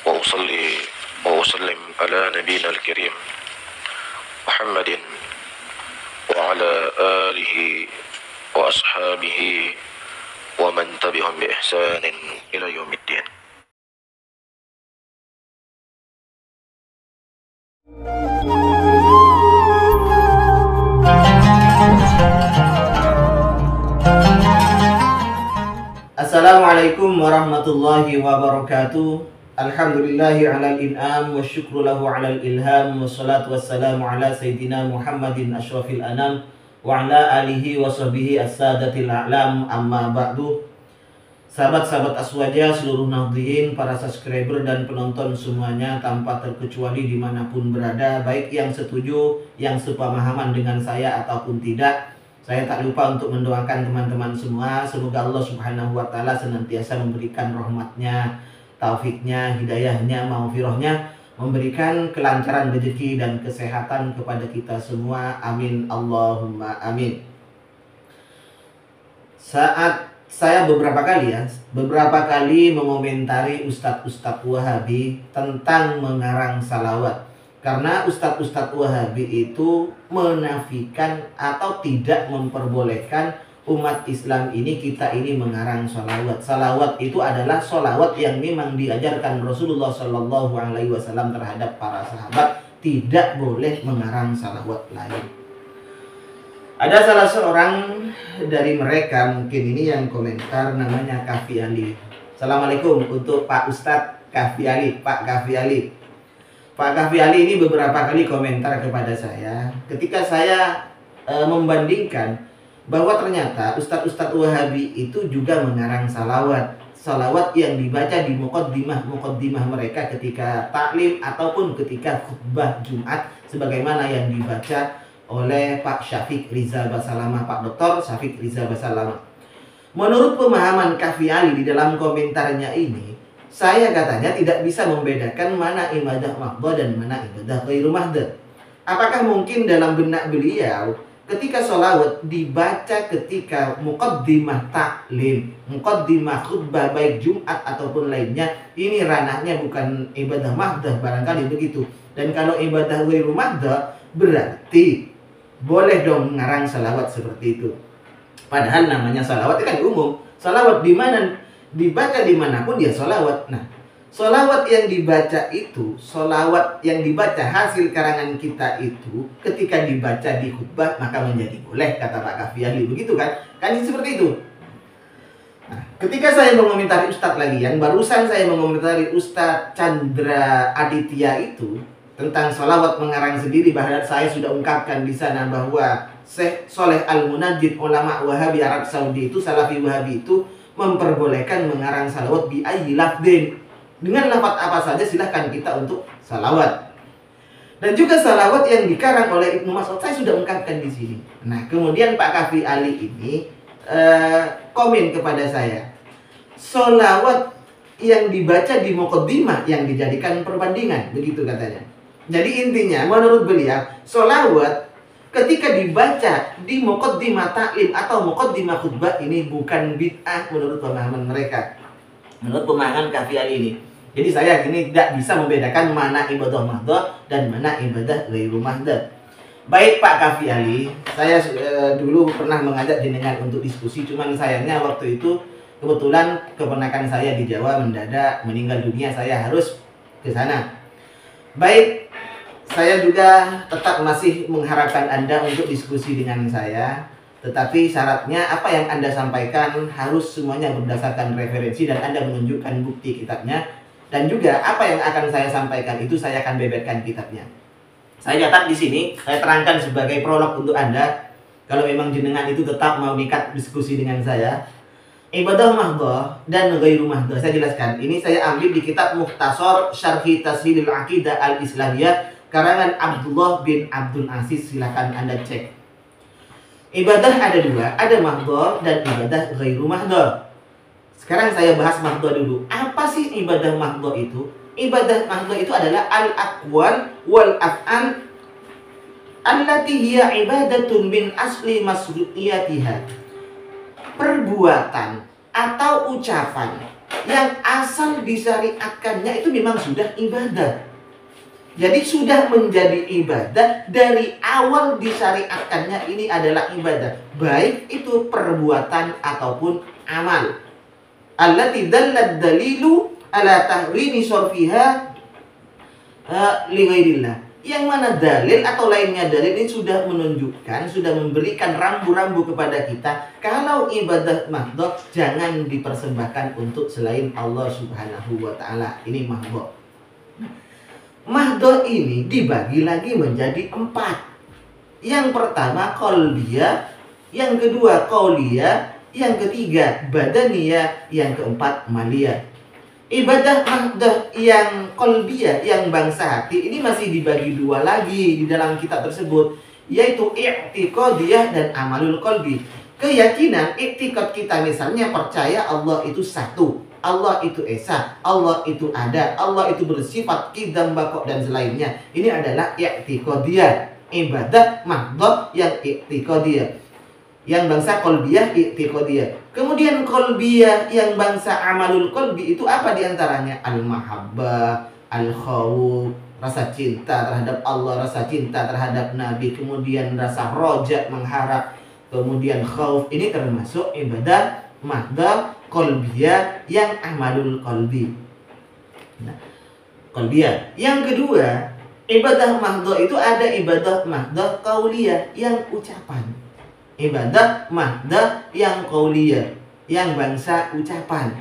وأصلي وأسلم على نبينا الكريم محمد وعلى آله وأصحابه ومن تبعهم بإحسان إلى يوم الدين. Assalamualaikum warahmatullahi wabarakatuh. Alhamdulillahi alal in'am wa syukru lahu alal ilham wa salatu wassalamu ala sayyidina Muhammadin ashrafil anam wa ala alihi wa sahbihi as-sadatil a'lam, amma ba'du. Sahabat-sahabat Aswaja, seluruh nahdliin, para subscriber dan penonton semuanya tanpa terkecuali dimanapun berada, baik yang setuju, yang sepemahaman dengan saya ataupun tidak, saya tak lupa untuk mendoakan teman-teman semua. Semoga Allah Subhanahu wa Ta'ala senantiasa memberikan rahmatnya, taufiknya, hidayahnya, maghfirahnya, memberikan kelancaran rezeki dan kesehatan kepada kita semua. Amin Allahumma amin. Saat saya beberapa kali mengomentari ustadz-ustadz Wahabi tentang mengarang salawat. Karena ustadz-ustadz Wahabi itu menafikan atau tidak memperbolehkan umat Islam ini, kita ini mengarang salawat. Salawat itu adalah salawat yang memang diajarkan Rasulullah Shallallahu Alaihi Wasallam terhadap para sahabat. Tidak boleh mengarang salawat lain. Ada salah seorang dari mereka, mungkin ini yang komentar, namanya Kafi Ali. Assalamualaikum untuk Pak Ustadz Kafi Ali, Pak Kafi Ali. Pak Kafi Ali ini beberapa kali komentar kepada saya ketika saya membandingkan bahwa ternyata ustadz-ustadz Wahabi itu juga mengarang salawat. Salawat yang dibaca di muqaddimah mereka ketika taklim ataupun ketika khutbah Jumat, sebagaimana yang dibaca oleh Pak Syafiq Riza Basalama, Pak Dr. Syafiq Riza Basalama. Menurut pemahaman Kafi Ali di dalam komentarnya ini, saya katanya tidak bisa membedakan mana ibadah mahdhah dan mana ibadah ghairu mahdhah. Apakah mungkin dalam benak beliau ketika sholawat dibaca ketika muqaddimah taklim, muqaddimah khutbah baik Jumat ataupun lainnya, ini ranahnya bukan ibadah mahdhah, barangkali begitu. Dan kalau ibadah ghairu mahdhah berarti boleh dong mengarang salawat seperti itu. Padahal namanya salawat itu kan umum. Salawat di mana dibaca dimanapun dia salawat. Nah, salawat yang dibaca itu, salawat yang dibaca hasil karangan kita itu, ketika dibaca di khutbah maka menjadi boleh, kata Pak Kafi Ali. Begitu kan? Kan seperti itu. Nah, ketika saya mengomentari Ustadz lagi, yang barusan saya mengomentari Ustadz Chandra Aditya itu tentang salawat mengarang sendiri, bahwa saya sudah ungkapkan di sana bahwa Syekh Soleh Al-Munajjid, ulama Wahabi Arab Saudi itu, Salafi Wahabi itu memperbolehkan mengarang salawat bi ayyi lafdin, dengan lafaz apa saja silahkan kita untuk salawat. Dan juga salawat yang dikarang oleh Ibnu Mas'ud saya sudah ungkapkan di sini. Nah, kemudian Pak Kafi Ali ini komen kepada saya, salawat yang dibaca di muqaddimah yang dijadikan perbandingan, begitu katanya. Jadi intinya menurut beliau, sholawat ketika dibaca di muqaddimah taklim atau muqaddimah khutbah ini bukan bid'ah menurut pemahaman mereka, menurut pemahaman Kafi Ali ini. Jadi saya ini tidak bisa membedakan mana ibadah mahdhah dan mana ibadah ghairu mahdhah. Baik Pak Kafi Ali, saya dulu pernah mengajak jenengan untuk diskusi, cuman sayangnya waktu itu kebetulan keponakan saya di Jawa mendadak meninggal dunia, saya harus ke sana. Baik, saya juga tetap masih mengharapkan Anda untuk diskusi dengan saya. Tetapi syaratnya apa yang Anda sampaikan harus semuanya berdasarkan referensi dan Anda menunjukkan bukti kitabnya. Dan juga apa yang akan saya sampaikan itu saya akan beberkan kitabnya. Saya catat di sini, saya terangkan sebagai prolog untuk Anda. Kalau memang jenengan itu tetap mau nikat diskusi dengan saya, ibadah mahdhah dan ghairu mahdhah saya jelaskan. Ini saya ambil di kitab Mukhtasar Syarhi Tashilil Aqidah Al-Islamiyah karangan Abdullah bin Abdul Aziz, silakan Anda cek. Ibadah ada dua, ada mahdhah dan ibadah ghairu mahdhah. Sekarang saya bahas mahdhah dulu. Apa sih ibadah mahdhah itu? Ibadah mahdhah itu adalah al-aqwal wal af'al allati hiya ibadatun min asli masru'iyatiha. Perbuatan atau ucapan yang asal disyariatkannya itu memang sudah ibadah. Jadi sudah menjadi ibadah dari awal disyariatkannya, ini adalah ibadah, baik itu perbuatan ataupun amal. Allati dallad dalilu ala tahrimi sorfiha li ghairillah. Yang mana dalil atau lainnya dalil ini sudah menunjukkan, sudah memberikan rambu-rambu kepada kita kalau ibadah mahdhah jangan dipersembahkan untuk selain Allah Subhanahu wa taala. Ini mahdhah. Mahdhah ini dibagi lagi menjadi 4. Yang pertama qalbiyah, yang kedua qauliyah, yang ketiga badaniyah, yang keempat maliyah. Ibadah mahdhah yang qalbiyah, yang bangsa hati, ini masih dibagi 2 lagi di dalam kitab tersebut, yaitu i'tiqadiyah dan amalul qalbi. Keyakinan, i'tiqad kita misalnya percaya Allah itu satu, Allah itu esa, Allah itu ada, Allah itu bersifat qidam baqo dan selainnya. Ini adalah i'tiqadiyah, ibadah mahdhah yang i'tiqadiyah. Yang bangsa qalbiyah, i'tiqadiyah. Kemudian qalbiyah yang bangsa amalul qalbi itu apa diantaranya? Al-mahabbah, al-khawf, rasa cinta terhadap Allah, rasa cinta terhadap Nabi, kemudian rasa roja, mengharap, kemudian khauf. Ini termasuk ibadah mahdhah qalbiyah yang amalul qalbi. Nah, qalbiyah. Yang kedua, ibadah mahdhah itu ada ibadah mahdhah qauliyah yang ucapan. Ibadah mahdhah yang qauliyah, yang bangsa ucapan.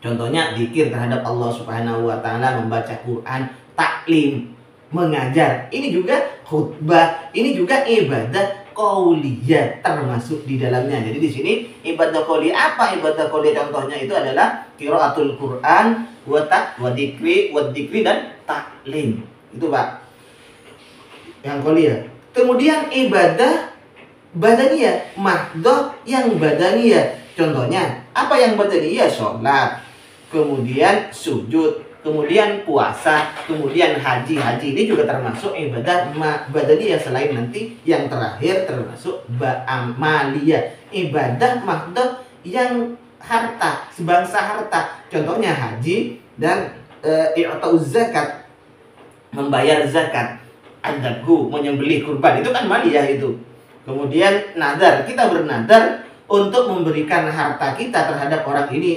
Contohnya zikir terhadap Allah Subhanahu wa taala, membaca Quran, taklim, mengajar. Ini juga khutbah, ini juga ibadah qauliyah termasuk di dalamnya. Jadi di sini ibadah qauliyah apa? Ibadah qauliyah contohnya itu adalah qiraatul Quran, wa dzikri dan taklim. Itu Pak. Yang qauliyah. Kemudian ibadah badaniyah, mahdhah yang badaniyah. Contohnya, apa yang badaniyah? Sholat, kemudian sujud, kemudian puasa, kemudian haji. Haji ini juga termasuk ibadah badaniyah. Selain nanti yang terakhir termasuk amaliyah, ibadah mahdhah yang harta, sebangsa harta. Contohnya haji dan i'tauz zakat, membayar zakat, adzabhu, menyembelih kurban. Itu kan maliyah itu. Kemudian nadar, kita bernadar untuk memberikan harta kita terhadap orang ini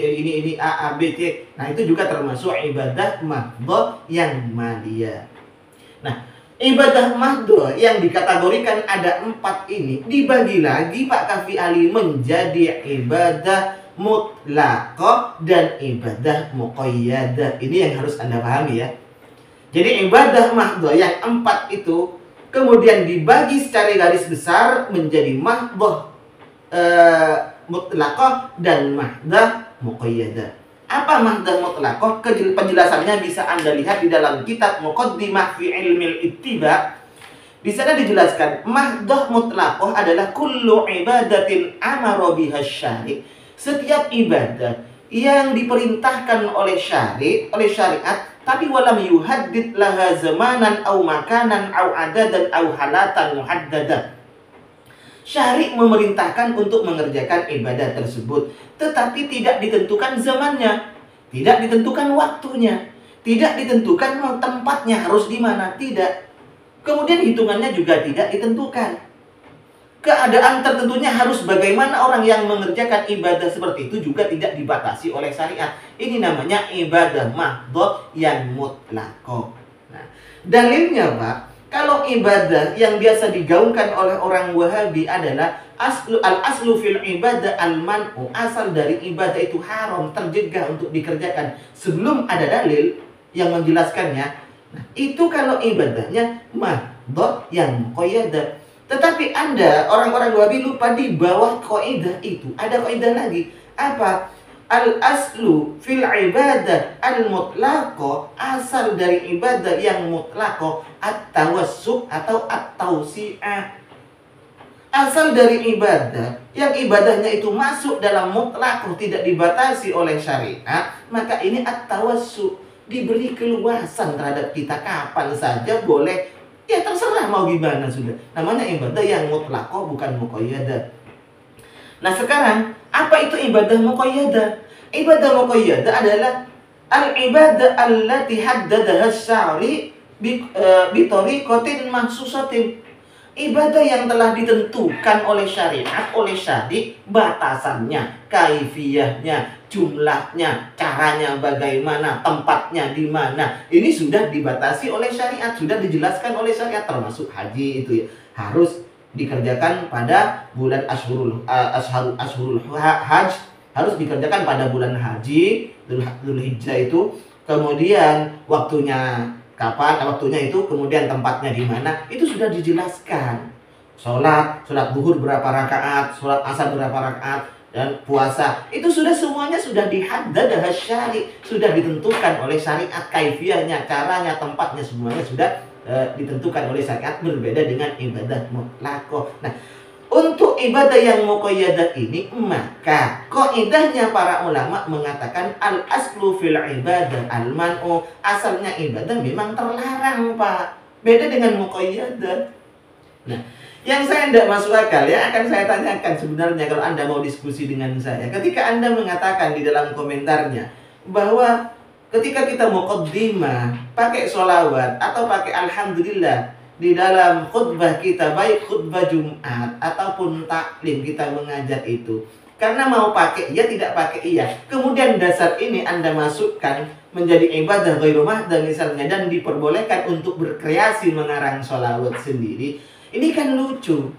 A, B, C. Nah, itu juga termasuk ibadah mahdhah yang maliyah. Nah, ibadah mahdhah yang dikategorikan ada 4 ini dibagi lagi Pak Kafi Ali menjadi ibadah mutlaqah dan ibadah muqayyadah. Ini yang harus Anda pahami ya. Jadi ibadah mahdhah yang 4 itu kemudian dibagi secara garis besar menjadi mahdhah mutlaqah dan mahdhah muqayyadah. Apa mahdhah mutlaqah? Penjelasannya bisa Anda lihat di dalam kitab Muqaddimah fi Ilmil Ittiba. Di sana dijelaskan mahdhah mutlaqah adalah kullu ibadatin amara biha syari'. Setiap ibadah yang diperintahkan oleh syariat, tapi walam yuhaddid laha zamanan au makanan au adadan au halatan muhaddadah. Syari' memerintahkan untuk mengerjakan ibadah tersebut, tetapi tidak ditentukan zamannya, tidak ditentukan waktunya, tidak ditentukan tempatnya harus di mana, tidak. Kemudian hitungannya juga tidak ditentukan. Keadaan tertentunya harus bagaimana orang yang mengerjakan ibadah seperti itu juga tidak dibatasi oleh syariat. Ini namanya ibadah mahdhah yang mutlaqah. Nah, dalilnya Pak, kalau ibadah yang biasa digaungkan oleh orang Wahabi adalah al-aslu fil ibadah al-man'u, asal dari ibadah itu haram, tercegah untuk dikerjakan sebelum ada dalil yang menjelaskannya. Nah, itu kalau ibadahnya mahdhah yang muqayyadah. Tetapi Anda, orang-orang Wahabi lupa di bawah kaidah itu ada kaidah lagi. Apa? Al-aslu fil ibadah al-mutlaqah, asal dari ibadah yang mutlaqah at-tawassu' atau at-tawsi'ah. Asal dari ibadah yang ibadahnya itu masuk dalam mutlaqah, tidak dibatasi oleh syariat, maka ini at-tawassu', diberi keluasan terhadap kita kapan saja boleh. Ya terserah mau gimana sudah. Namanya ibadah yang mutlaqah bukan muqayyadah. Nah sekarang, apa itu ibadah muqayyadah? Ibadah muqayyadah adalah al-ibadah allati haddadaha syari bi tariqatin mahsusatin. Ibadah yang telah ditentukan oleh syariat, oleh syari, batasannya, kaifiyahnya, jumlahnya, caranya bagaimana, tempatnya di mana. Ini sudah dibatasi oleh syariat, sudah dijelaskan oleh syariat, termasuk haji itu ya. Harus dikerjakan pada bulan ashurul hajj, harus dikerjakan pada bulan haji, Dzulhijjah itu. Kemudian waktunya kapan, waktunya itu, kemudian tempatnya di mana, itu sudah dijelaskan. Sholat zuhur berapa rakaat, sholat asar berapa rakaat, dan puasa itu sudah semuanya sudah dihaddadah syari, sudah ditentukan oleh syariat, kaifiyahnya, caranya, tempatnya, semuanya sudah ditentukan oleh syariat. Berbeda dengan ibadah mutlaqah. Nah, untuk ibadah yang muqayyadah ini, maka kaidahnya para ulama mengatakan al aslu fil ibadah al man'u, asalnya ibadah memang terlarang, Pak. Beda dengan muqayyadah. Nah, yang saya tidak masuk akal ya, akan saya tanyakan sebenarnya kalau Anda mau diskusi dengan saya. Ketika Anda mengatakan di dalam komentarnya bahwa ketika kita muqaddimah pakai sholawat atau pakai alhamdulillah di dalam khutbah kita, baik khutbah Jumat ataupun taklim kita mengajar itu, karena mau pakai iya, tidak pakai iya, kemudian dasar ini Anda masukkan menjadi ibadah ghairu mahdah misalnya, dan diperbolehkan untuk berkreasi mengarang sholawat sendiri, ini kan lucu.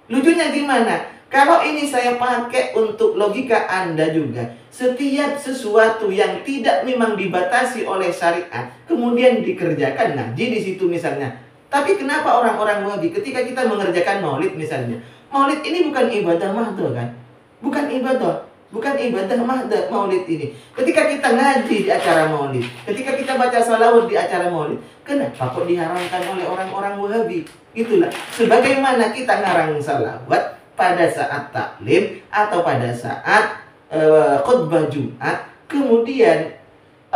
Lucunya gimana? Kalau ini saya pakai untuk logika Anda juga, setiap sesuatu yang tidak memang dibatasi oleh syariat kemudian dikerjakan, ngaji di situ misalnya. Tapi kenapa orang-orang Wahabi ketika kita mengerjakan maulid misalnya, maulid ini bukan ibadah mahdoh kan? Bukan ibadah mahdoh maulid ini. Ketika kita ngaji di acara maulid, ketika kita baca salawat di acara maulid, kenapa kok diharamkan oleh orang-orang Wahabi? Itulah sebagaimana kita ngarang salawat pada saat taklim atau pada saat khutbah Jumat, kemudian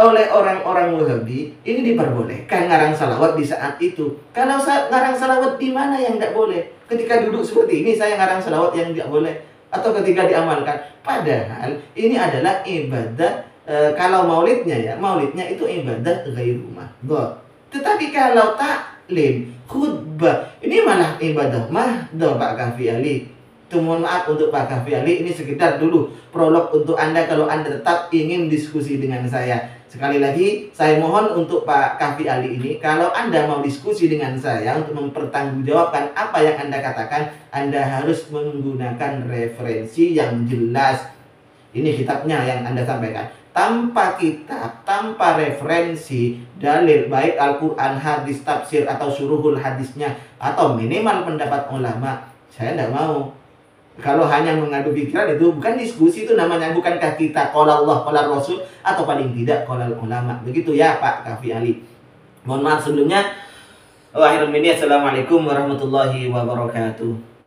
oleh orang-orang Wahabi ini diperbolehkan ngarang salawat di saat itu. Kalau ngarang salawat di mana yang tidak boleh? Ketika duduk seperti ini saya ngarang salawat yang tidak boleh, atau ketika diamalkan. Padahal ini adalah ibadah kalau maulidnya itu ibadah ghairu mahdoh. Tetapi kalau taklim, khutbah, ini malah ibadah mahdoh, Pak Kahfi Ali. Mohon maaf untuk Pak Kahfi Ali, ini sekedar dulu prolog untuk Anda kalau Anda tetap ingin diskusi dengan saya. Sekali lagi, saya mohon untuk Pak Kahfi Ali ini, kalau Anda mau diskusi dengan saya untuk mempertanggungjawabkan apa yang Anda katakan, Anda harus menggunakan referensi yang jelas. Ini kitabnya yang Anda sampaikan. Tanpa kitab, tanpa referensi, dalil, baik Al-Quran, hadis, tafsir, atau suruhul hadisnya, atau minimal pendapat ulama, saya tidak mau. Kalau hanya mengadu pikiran itu bukan diskusi, itu namanya bukankah kita qala Allah qala Rasul, atau paling tidak qala ulama. Begitu ya Pak Kahfi Ali. Mohon maaf sebelumnya. Wa akhirul minni, assalamualaikum warahmatullahi wabarakatuh.